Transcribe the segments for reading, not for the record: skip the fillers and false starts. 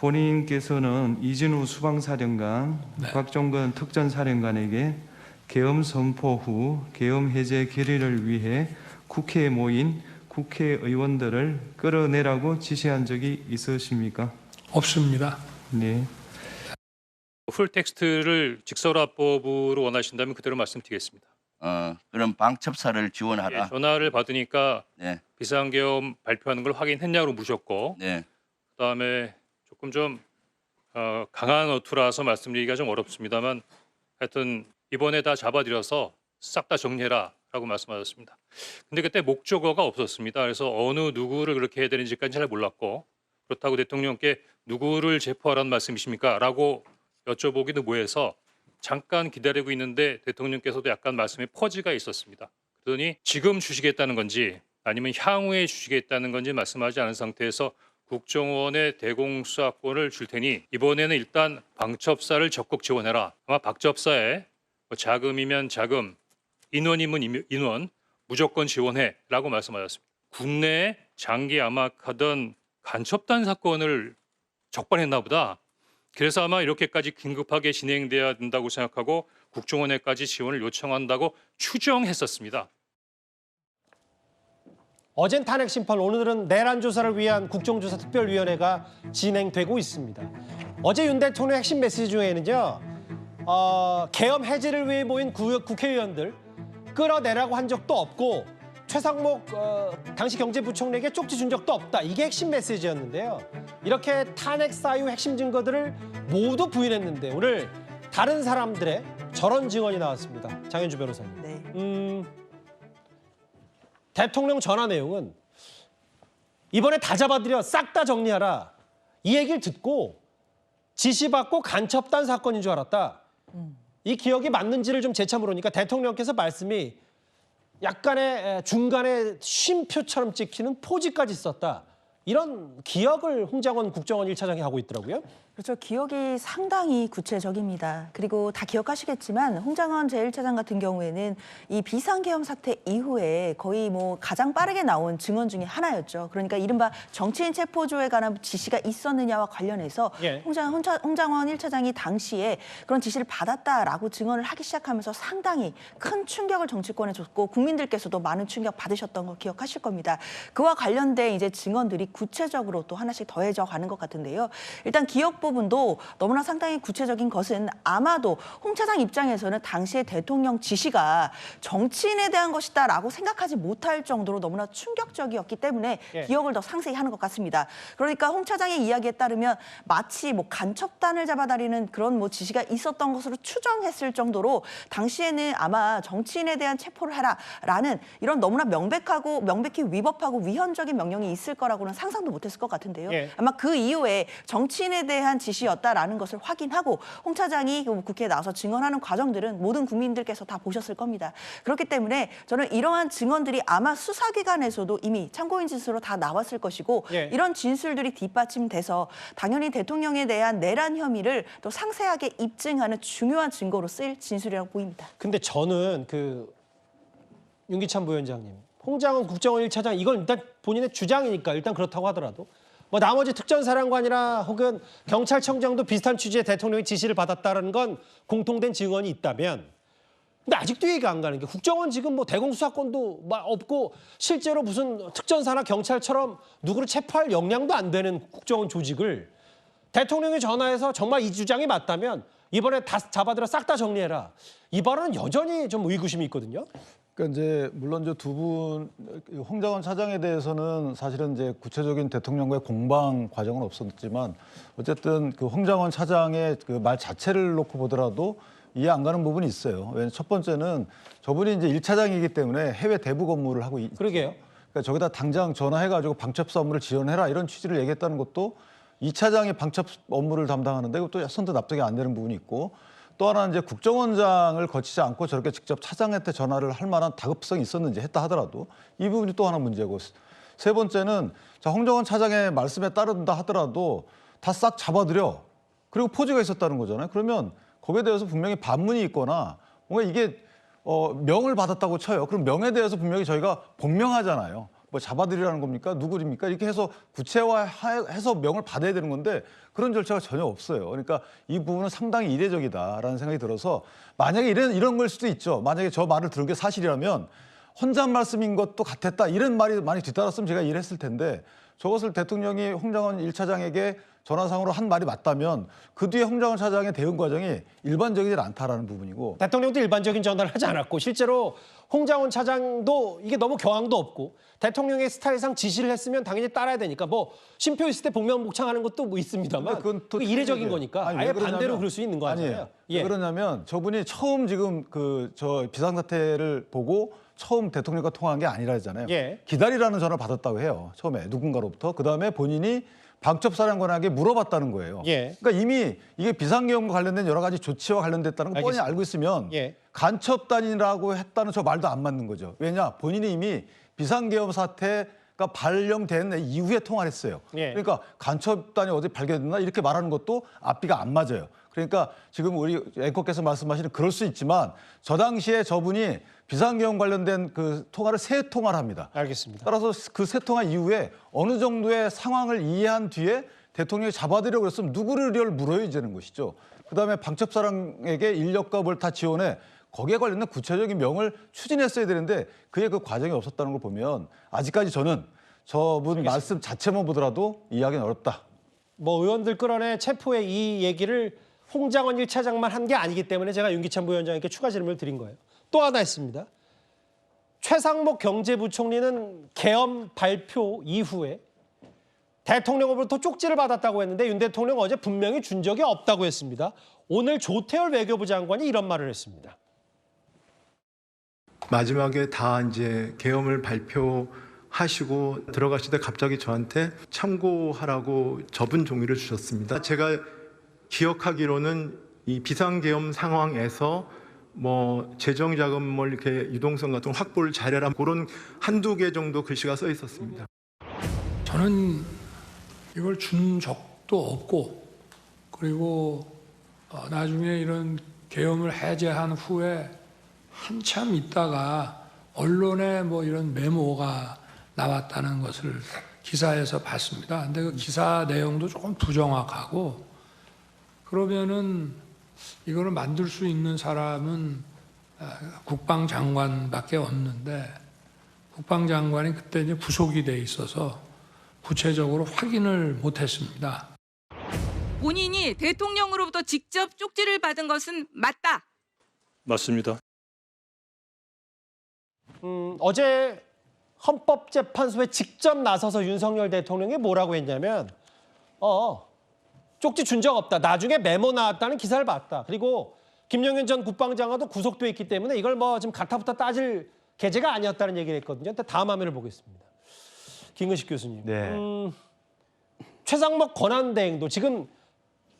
본인께서는 이진우 수방사령관, 곽종건 특전사령관에게 계엄 선포 후 계엄 해제 결의를 위해 국회에 모인 국회의원들을 끌어내라고 지시한 적이 있으십니까? 없습니다. 네. 풀 텍스트를 직설화법으로 원하신다면 그대로 말씀드리겠습니다. 그럼 방첩사를 지원하라. 예, 전화를 받으니까 네, 비상계엄 발표하는 걸 확인했냐고 물으셨고, 네, 그다음에 조금 좀 강한 어투라서 말씀드리기가 좀 어렵습니다만, 하여튼 이번에 다 잡아들여서 싹 다 정리해라라고 말씀하셨습니다. 근데 그때 목적어가 없었습니다. 그래서 어느 누구를 그렇게 해야 되는지까지 잘 몰랐고, 그렇다고 대통령께 누구를 체포하라는 말씀이십니까? 라고 여쭤보기도 뭐해서 잠깐 기다리고 있는데 대통령께서도 약간 말씀에 퍼지가 있었습니다. 그러더니 지금 주시겠다는 건지 아니면 향후에 주시겠다는 건지 말씀하지 않은 상태에서 국정원의 대공수사권을 줄 테니 이번에는 일단 방첩사를 적극 지원해라. 아마 방첩사에 자금이면 자금, 인원이면 인원 무조건 지원해라고 말씀하셨습니다. 국내에 장기 암약하던 간첩단 사건을 적발했나 보다. 그래서 아마 이렇게까지 긴급하게 진행돼야 된다고 생각하고 국정원에까지 지원을 요청한다고 추정했었습니다. 어젠 탄핵 심판, 오늘은 내란 조사를 위한 국정조사 특별위원회가 진행되고 있습니다. 어제 윤 대통령 핵심 메시지 중에는요, 계엄 해제를 위해 모인 국회의원들 끌어내라고 한 적도 없고 최상목 당시 경제부총리에게 쪽지 준 적도 없다. 이게 핵심 메시지였는데요. 이렇게 탄핵 사유 핵심 증거들을 모두 부인했는데 오늘 다른 사람들의 저런 증언이 나왔습니다. 장현주 변호사님. 네. 대통령 전화 내용은 이번에 다 잡아들여 싹 다 정리하라. 이 얘기를 듣고 지시받고 간첩단 사건인 줄 알았다. 이 기억이 맞는지를 좀 재차 물으니까 대통령께서 말씀이 약간의 중간에 쉼표처럼 찍히는 포즈까지 썼다. 이런 기억을 홍장원 국정원 1차장이 하고 있더라고요. 그렇죠. 기억이 상당히 구체적입니다. 그리고 다 기억하시겠지만 홍장원 제1차장 같은 경우에는 이 비상계엄 사태 이후에 거의 뭐 가장 빠르게 나온 증언 중에 하나였죠. 그러니까 이른바 정치인 체포조에 관한 지시가 있었느냐와 관련해서 예. 홍장원 1차장이 당시에 그런 지시를 받았다라고 증언을 하기 시작하면서 상당히 큰 충격을 정치권에 줬고 국민들께서도 많은 충격 받으셨던 거 기억하실 겁니다. 그와 관련된 이제 증언들이 구체적으로 또 하나씩 더해져 가는 것 같은데요. 일단 기억 부분도 너무나 상당히 구체적인 것은 아마도 홍 차장 입장에서는 당시에 대통령 지시가 정치인에 대한 것이다라고 생각하지 못할 정도로 너무나 충격적이었기 때문에 기억을 더 상세히 하는 것 같습니다. 그러니까 홍 차장의 이야기에 따르면 마치 뭐 간첩단을 잡아다니는 그런 뭐 지시가 있었던 것으로 추정했을 정도로 당시에는 아마 정치인에 대한 체포를 해라라는 이런 너무나 명백히 위법하고 위헌적인 명령이 있을 거라고는 상상도 못했을 것 같은데요. 아마 그 이후에 정치인에 대한 지시였다라는 것을 확인하고 홍 차장이 국회에 나와서 증언하는 과정들은 모든 국민들께서 다 보셨을 겁니다. 그렇기 때문에 저는 이러한 증언들이 아마 수사기관에서도 이미 참고인 진술로 다 나왔을 것이고 이런 진술들이 뒷받침돼서 당연히 대통령에 대한 내란 혐의를 또 상세하게 입증하는 중요한 증거로 쓰일 진술이라고 보입니다. 근데 저는 윤기찬 부위원장님, 홍장원 국정원 1차장 이건 일단 본인의 주장이니까 일단 그렇다고 하더라도 뭐 나머지 특전사령관이나 혹은 경찰청장도 비슷한 취지의 대통령의 지시를 받았다는 건 공통된 증언이 있다면 근데 아직도 이해가 안 가는 게 국정원 지금 뭐 대공수사권도 없고 실제로 무슨 특전사나 경찰처럼 누구를 체포할 역량도 안 되는 국정원 조직을 대통령이 전화해서 정말 이 주장이 맞다면 이번에 다 잡아들여 싹 다 정리해라. 이 발언은 여전히 좀 의구심이 있거든요. 그러니까 이제 물론 이제 두 분 홍장원 차장에 대해서는 사실은 이제 구체적인 대통령과의 공방 과정은 없었지만 어쨌든 그 홍장원 차장의 그 말 자체를 놓고 보더라도 이해 안 가는 부분이 있어요. 왜냐면 첫 번째는 저분이 이제 1차장이기 때문에 해외 대북 업무를 하고 있죠. 그러게요. 그러니까 저기다 당장 전화해가지고 방첩사 업무를 지원해라 이런 취지를 얘기했다는 것도 2차장이 방첩 업무를 담당하는데 이것도 선뜻 납득이 안 되는 부분이 있고 또 하나는 이제 국정원장을 거치지 않고 저렇게 직접 차장한테 전화를 할 만한 다급성이 있었는지 했다 하더라도 이 부분이 또 하나 문제고 세 번째는 자, 홍정원 차장의 말씀에 따른다 하더라도 다 싹 잡아들여 그리고 포즈가 있었다는 거잖아요. 그러면 거기에 대해서 분명히 반문이 있거나 뭔가 이게 명을 받았다고 쳐요. 그럼 명에 대해서 분명히 저희가 본명하잖아요. 뭐 잡아들이라는 겁니까? 누구입니까? 이렇게 해서 구체화해서 명을 받아야 되는 건데 그런 절차가 전혀 없어요. 그러니까 이 부분은 상당히 이례적이다라는 생각이 들어서 만약에 이런 걸 수도 있죠. 만약에 저 말을 들은 게 사실이라면 혼잣 말씀인 것도 같았다. 이런 말이 많이 뒤따랐으면 제가 이해를 했을 텐데 저것을 대통령이 홍장원 1차장에게 전화상으로 한 말이 맞다면 그 뒤에 홍장원 차장의 대응 과정이 일반적이지 않다라는 부분이고 대통령도 일반적인 전화를 하지 않았고 실제로 홍장원 차장도 이게 너무 경황도 없고 대통령의 스타일상 지시를 했으면 당연히 따라야 되니까 뭐 쉼표 있을 때 복면복창하는 것도 뭐 있습니다만 그건 또 그게 이례적인 거니까 아니, 아예 왜 그러냐면- 반대로 그럴 수 있는 거 아니에요? 아니에요. 왜 그러냐면 저분이 처음 지금 저 비상사태를 보고 처음 대통령과 통화한 게 아니라잖아요. 예. 기다리라는 전화를 받았다고 해요. 처음에 누군가로부터. 그다음에 본인이 방첩사령관에게 물어봤다는 거예요. 예. 그러니까 이미 이게 비상계엄과 관련된 여러 가지 조치와 관련됐다는 걸 뻔히 알겠습니다. 알고 있으면 예. 간첩단이라고 했다는 저 말도 안 맞는 거죠. 왜냐? 본인이 이미 비상계엄 사태가 발령된 이후에 통화를 했어요. 예. 그러니까 간첩단이 어디 발견됐나 이렇게 말하는 것도 앞뒤가 안 맞아요. 그러니까 지금 우리 앵커께서 말씀하시는 그럴 수 있지만 저 당시에 저분이 비상계엄 관련된 그 통화를 세 통화를 합니다. 알겠습니다. 따라서 그 세 통화 이후에 어느 정도의 상황을 이해한 뒤에 대통령이 잡아들이려고 했으면 누구를 물어야 되는 것이죠. 그다음에 방첩사령에게 인력과 뭘 다 지원해 거기에 관련된 구체적인 명을 추진했어야 되는데 그의 그 과정이 없었다는 걸 보면 아직까지 저는 저분 말씀 자체만 보더라도 이해하기는 어렵다. 뭐 의원들 끌어내 체포의 이 얘기를 홍장원 1차장만 한 게 아니기 때문에 제가 윤기찬 부위원장에게 추가 질문을 드린 거예요. 또 하나 있습니다. 최상목 경제부총리는 계엄 발표 이후에 대통령으로부터 쪽지를 받았다고 했는데 윤 대통령 어제 분명히 준 적이 없다고 했습니다. 오늘 조태열 외교부 장관이 이런 말을 했습니다. 마지막에 다 이제 계엄을 발표하시고 들어가실 때 갑자기 저한테 참고하라고 접은 종이를 주셨습니다. 제가 기억하기로는 이 비상계엄 상황에서 뭐 재정자금 뭐 이렇게 유동성 같은 확보를 잘해라 그런 한두 개 정도 글씨가 써 있었습니다. 저는 이걸 준 적도 없고 그리고 나중에 이런 계엄을 해제한 후에 한참 있다가 언론에 뭐 이런 메모가 나왔다는 것을 기사에서 봤습니다. 근데 그 기사 내용도 조금 부정확하고 그러면은 이거를 만들 수 있는 사람은 국방장관밖에 없는데 국방장관이 그때 이제 부속이 돼 있어서 구체적으로 확인을 못했습니다. 본인이 대통령으로부터 직접 쪽지를 받은 것은 맞다. 맞습니다. 어제 헌법재판소에 직접 나서서 윤석열 대통령이 뭐라고 했냐면 쪽지 준 적 없다. 나중에 메모 나왔다는 기사를 봤다. 그리고 김영현 전 국방장관도 구속돼 있기 때문에 이걸 뭐 지금 가타부타 따질 계제가 아니었다는 얘기를 했거든요. 근데 다음 화면을 보겠습니다. 김근식 교수님. 네. 최상목 권한대행도 지금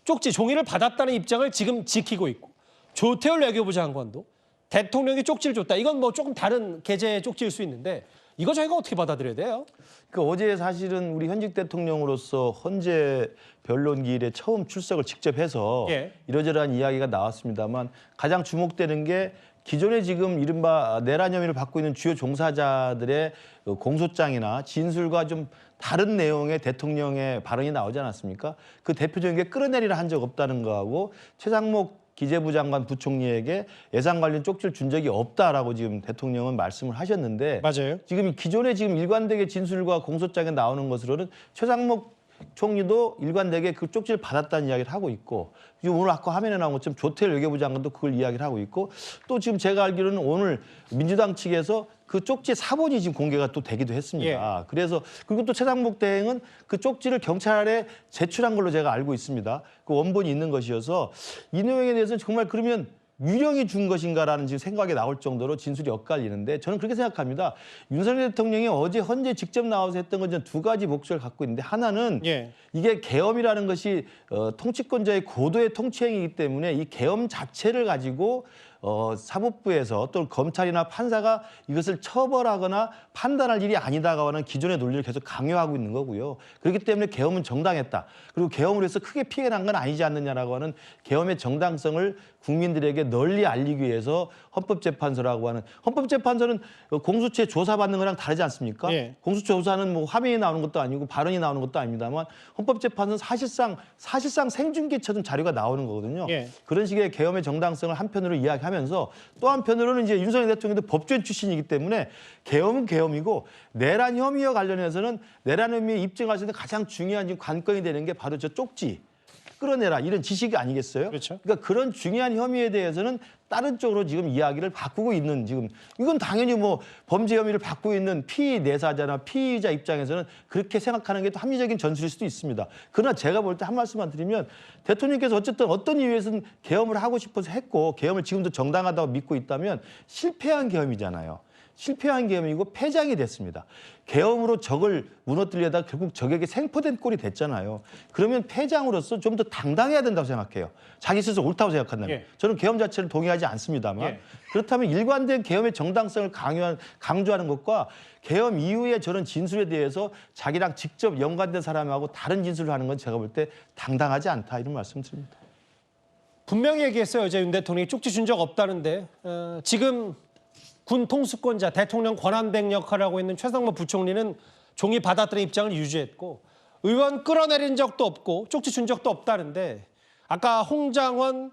쪽지 종이를 받았다는 입장을 지금 지키고 있고 조태열 외교부 장관도 대통령이 쪽지를 줬다. 이건 뭐 조금 다른 계제의 쪽지일 수 있는데 이거 저희가 어떻게 받아들여야 돼요? 그 어제 사실은 우리 현직 대통령으로서 헌재 변론기일에 처음 출석을 직접 해서 예. 이러저러한 이야기가 나왔습니다만 가장 주목되는 게 기존에 지금 이른바 내란 혐의를 받고 있는 주요 종사자들의 공소장이나 진술과 좀 다른 내용의 대통령의 발언이 나오지 않았습니까? 그 대표적인 게 끌어내리라 한 적 없다는 거하고 최상목 기재부 장관 부총리에게 예산 관련 쪽지를 준 적이 없다라고 지금 대통령은 말씀을 하셨는데 맞아요. 지금 기존에 지금 일관되게 진술과 공소장에 나오는 것으로는 최상목 총리도 일관되게 그 쪽지를 받았다는 이야기를 하고 있고 지금 오늘 아까 화면에 나온 것처럼 조태열 외교부 장관도 그걸 이야기를 하고 있고 또 지금 제가 알기로는 오늘 민주당 측에서 그 쪽지 사본이 지금 공개가 또 되기도 했습니다. 그래서 그리고 또 최상목 대행은 그 쪽지를 경찰에 제출한 걸로 제가 알고 있습니다. 그 원본이 있는 것이어서 이 내용에 대해서 정말 그러면 유령이 준 것인가라는 지금 생각이 나올 정도로 진술이 엇갈리는데 저는 그렇게 생각합니다. 윤석열 대통령이 어제 헌재 직접 나와서 했던 건 두 가지 목적을 갖고 있는데 하나는 이게 계엄이라는 것이 통치권자의 고도의 통치행위이기 때문에 이 계엄 자체를 가지고 사법부에서 또 검찰이나 판사가 이것을 처벌하거나 판단할 일이 아니다가 하는 기존의 논리를 계속 강요하고 있는 거고요. 그렇기 때문에 계엄은 정당했다. 그리고 계엄으로 해서 크게 피해가 난 건 아니지 않느냐라고 하는 계엄의 정당성을 국민들에게 널리 알리기 위해서 헌법재판소라고 하는, 헌법재판소는 공수처에 조사받는 거랑 다르지 않습니까? 예. 공수처 조사는 뭐 화면이 나오는 것도 아니고 발언이 나오는 것도 아닙니다만 헌법재판소는 사실상 생중계처럼 자료가 나오는 거거든요. 예. 그런 식의 계엄의 정당성을 한편으로 이야기하면서 또 한편으로는 이제 윤석열 대통령도 법조인 출신이기 때문에 계엄은 계엄이고 내란 혐의와 관련해서는 내란 혐의에 입증할 수 있는 가장 중요한 지금 관건이 되는 게 바로 저 쪽지 끌어내라 이런 지식이 아니겠어요? 그렇죠. 그러니까 그런 중요한 혐의에 대해서는 다른 쪽으로 지금 이야기를 바꾸고 있는, 지금 이건 당연히 뭐 범죄 혐의를 받고 있는 피의 내사자나 피의자 입장에서는 그렇게 생각하는 게 또 합리적인 전술일 수도 있습니다. 그러나 제가 볼 때 한 말씀만 드리면 대통령께서 어쨌든 어떤 이유에서는 계엄을 하고 싶어서 했고 계엄을 지금도 정당하다고 믿고 있다면 실패한 계엄이잖아요. 실패한 계엄이고 패장이 됐습니다. 계엄으로 적을 무너뜨리려다 결국 적에게 생포된 꼴이 됐잖아요. 그러면 패장으로서 좀 더 당당해야 된다고 생각해요. 자기 스스로 옳다고 생각한다면. 예. 저는 계엄 자체를 동의하지 않습니다만 예. 그렇다면 일관된 계엄의 정당성을 강조하는 것과 계엄 이후에 저런 진술에 대해서 자기랑 직접 연관된 사람하고 다른 진술을 하는 건 제가 볼 때 당당하지 않다 이런 말씀 드립니다. 분명히 얘기했어요. 어제 윤 대통령이 쪽지 준 적 없다는데 지금 군 통수권자 대통령 권한대행 역할을 하고 있는 최상무 부총리는 종이 받았다는 입장을 유지했고 의원 끌어내린 적도 없고 쪽지 준 적도 없다는데 아까 홍장원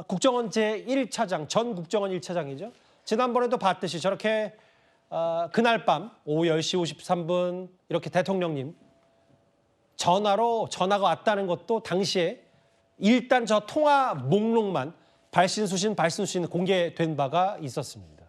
국정원 제1차장 전 국정원 1차장이죠. 지난번에도 봤듯이 저렇게 그날 밤 오후 10시 53분 이렇게 대통령님 전화가 왔다는 것도 당시에 일단 저 통화 목록만 발신수신 공개된 바가 있었습니다.